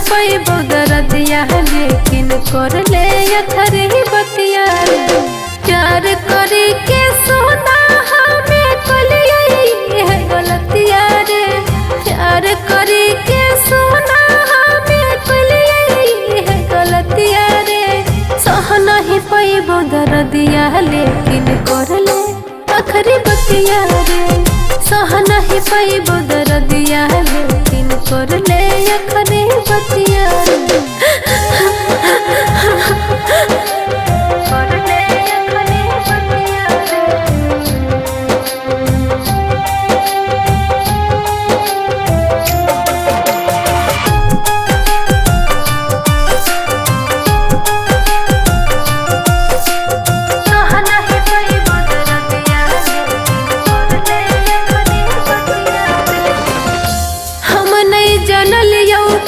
पैबो दरदिया लेकिन कर ले अखरी बतिया रे। प्यार करी के सोना हमें कलिए है गलतिया रे। प्यार करी के सोना हमें कलिए है गलतिया रे। सह नहीं पैबो दरदिया लेकिन कर ले अखरी बतिया रे। सह नहीं पैबो दरदिया लेकिन कर ले अखरी बतिया रे।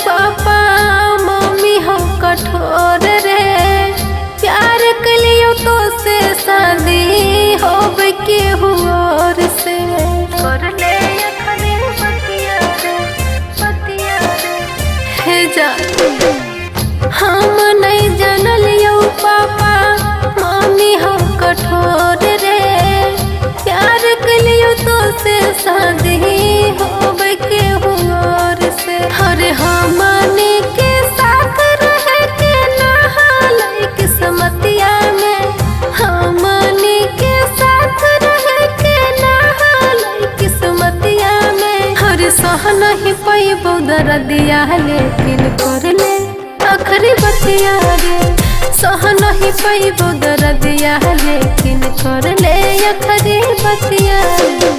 पापा मम्मी हो कठोर रे। प्यार के लिए तो से शादी हो के और से कर ले अखरी बतिया रे। हे जा हम नहीं जानलियो पापा मम्मी हो कठोर रे। प्यार के लिए तो से शादी हो के और से। अरे हमने के साथ रह के नहाल किस्मतिया में। हमने के साथ रह के नहाल किस्मतिया में। अरे सह नहीं पैबो दरदिया लेकिन कर ले अखरी बतिया रे। सह नहीं पैबो दरदिया लेकिन कर ले अखरी बतिया रे।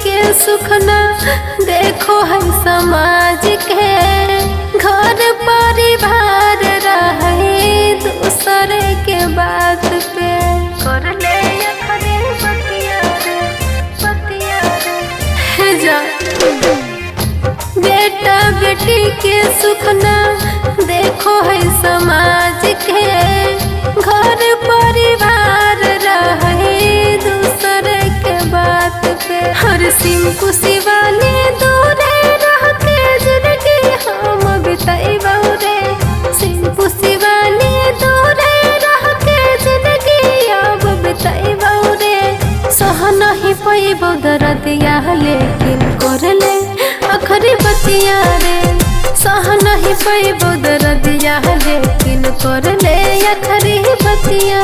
के सुखना देखो है समाज के। घर परिवार रहे दूसरे के बात पे कर ले अखरी बतिया रे। हे जा बेटा बेटी के सुखना देखो है समाज के। घर परिवार रहे दूसरे के बात पे। हर सिंपू शिवानी दूरे रह के जिंदगी हम बिताइबो रे। सिंपू शिवानी दूरे रह के जिंदगी अब बिताइबो रे। सह नहीं पैबो दरदिया लेकिन कर ले अखरी बतिया रे। सह नहीं पैबो दरदिया लेकिन कर ले अखरी बतिया।